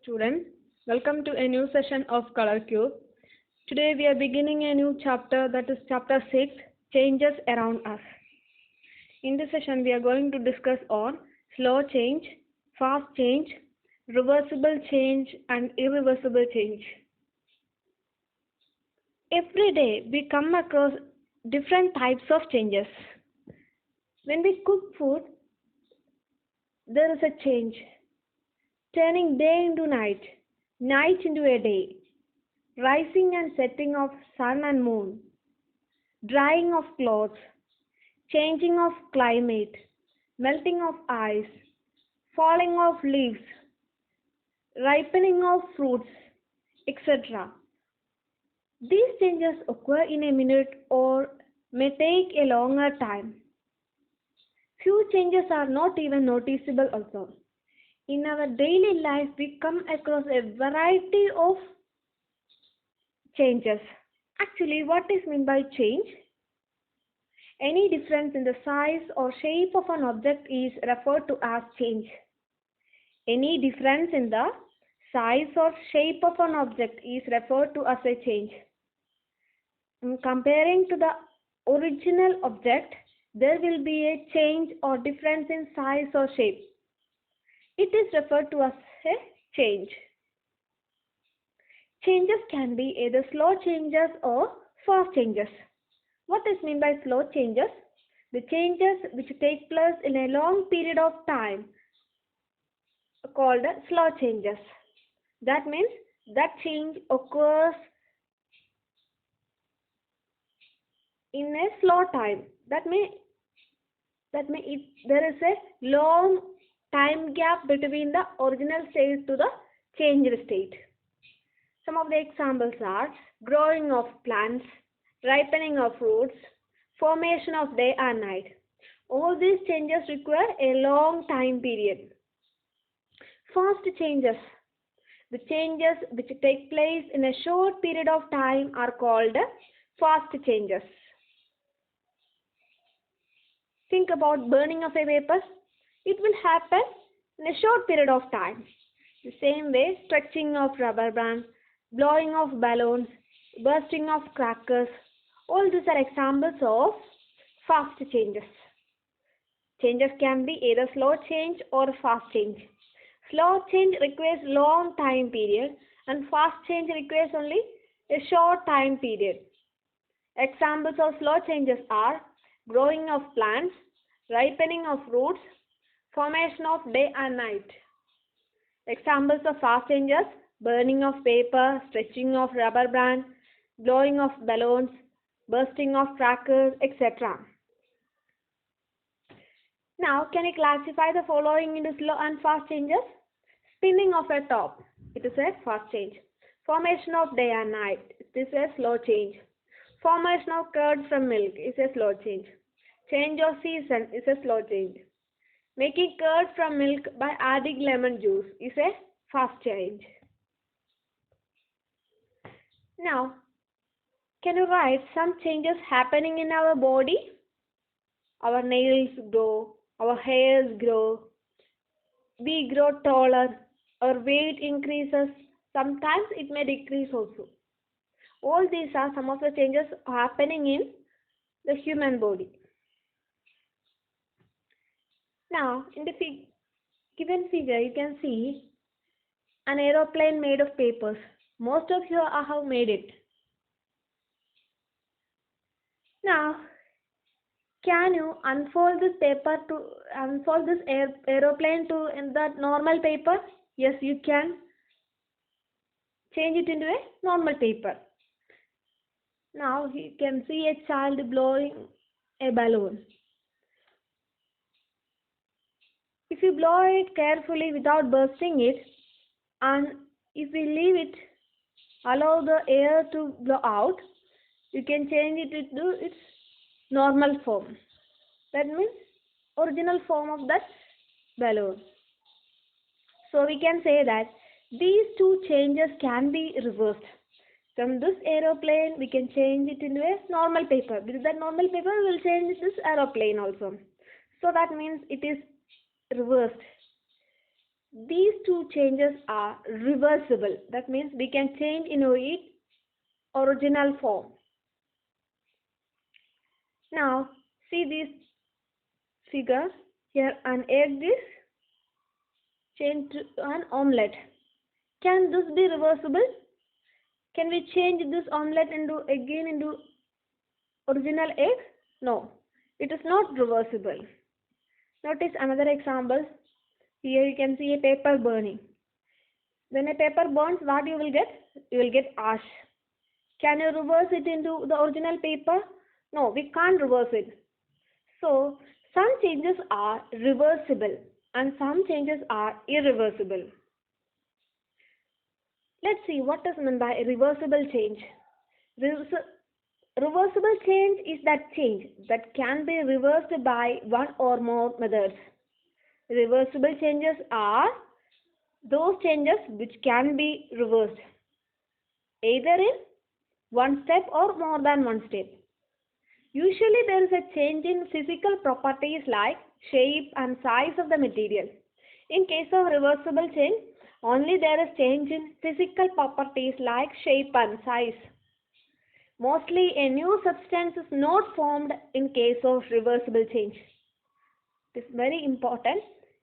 students. Welcome to a new session of Color Cube. Today we are beginning a new chapter, that is chapter 6, Changes Around Us. In this session we are going to discuss on slow change, fast change, reversible change and irreversible change. Every day we come across different types of changes. When we cook food, there is a change. Turning day into night, night into a day, rising and setting of sun and moon, drying of clothes, changing of climate, melting of ice, falling of leaves, ripening of fruits, etc. These changes occur in a minute or may take a longer time. Few changes are not even noticeable also. In our daily life, we come across a variety of changes. Actually, what is meant by change? Any difference in the size or shape of an object is referred to as change. Any difference in the size or shape of an object is referred to as a change. Comparing to the original object, there will be a change or difference in size or shape. It is referred to as a change. Changes can be either slow changes or fast changes. What is meant by slow changes? The changes which take place in a long period of time are called slow changes. That means that change occurs in a slow time. That means there is a long time gap between the original state to the changed state. Some of the examples are growing of plants, ripening of fruits, formation of day and night. All these changes require a long time period. Fast changes. The changes which take place in a short period of time are called fast changes. Think about burning of a paper. It will happen in a short period of time. The same way, stretching of rubber band, blowing of balloons, bursting of crackers, all these are examples of fast changes. Changes can be either slow change or fast change. Slow change requires long time period and fast change requires only a short time period. Examples of slow changes are growing of plants, ripening of fruits, formation of day and night. Examples of fast changes: burning of paper, stretching of rubber band, blowing of balloons, bursting of crackers, etc. Now, can you classify the following into slow and fast changes? Spinning of a top, it is a fast change. Formation of day and night, it is a slow change. Formation of curd from milk is a slow change. Change of season is a slow change. Making curd from milk by adding lemon juice is a fast change. Now, can you write some changes happening in our body? Our nails grow, our hairs grow, we grow taller, our weight increases, sometimes it may decrease also. All these are some of the changes happening in the human body. Now, in the given figure, you can see an aeroplane made of papers. Most of you have made it. Now, can you unfold this aeroplane to in the normal paper? Yes, you can. Change it into a normal paper. Now you can see a child blowing a balloon. If you blow it carefully without bursting it, and if we leave it, allow the air to blow out, you can change it into its normal form. That means original form of that balloon. So we can say that these two changes can be reversed. From this aeroplane, we can change it into a normal paper. With that normal paper, we will change this aeroplane also. So that means it is reversed. these two changes are reversible. That means we can change in its original form. Now, see this figure. Here an egg is changed to an omelette. Can this be reversible? Can we change this omelette into original egg? No, it is not reversible. Notice another example. Here you can see a paper burning. When a paper burns, what you will get? You will get ash. Can you reverse it into the original paper? No, we can't reverse it. So, some changes are reversible and some changes are irreversible. Let's see what is meant by a reversible change. Reversible change is that change that can be reversed by one or more methods. Reversible changes are those changes which can be reversed, either in one step or more than one step. Usually there is a change in physical properties like shape and size of the material. In case of reversible change, only there is change in physical properties like shape and size. Mostly a new substance is not formed in case of reversible change. It is very important.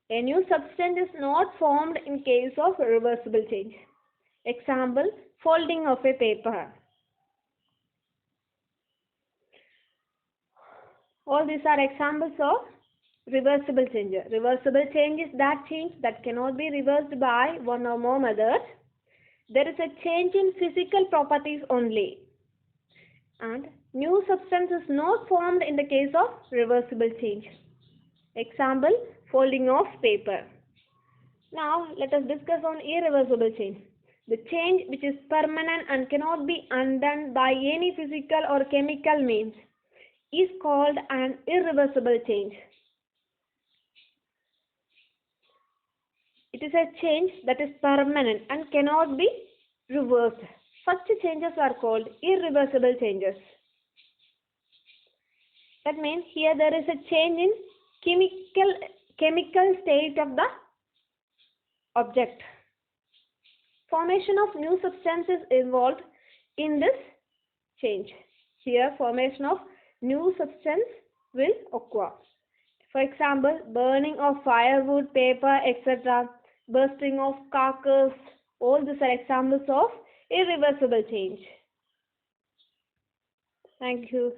A new substance is not formed in case of reversible change. Example, folding of a paper. All these are examples of reversible change. Reversible change is that change that cannot be reversed by one or more methods. There is a change in physical properties only. And new substance is not formed in the case of reversible change. Example, folding of paper. Now, let us discuss on irreversible change. The change which is permanent and cannot be undone by any physical or chemical means is called an irreversible change. It is a change that is permanent and cannot be reversed. Such changes are called irreversible changes. That means here there is a change in chemical state of the object. Formation of new substances involved in this change. Here formation of new substance will occur. For example, burning of firewood, paper, etc., bursting of carcass, all these are examples of irreversible change. Thank you.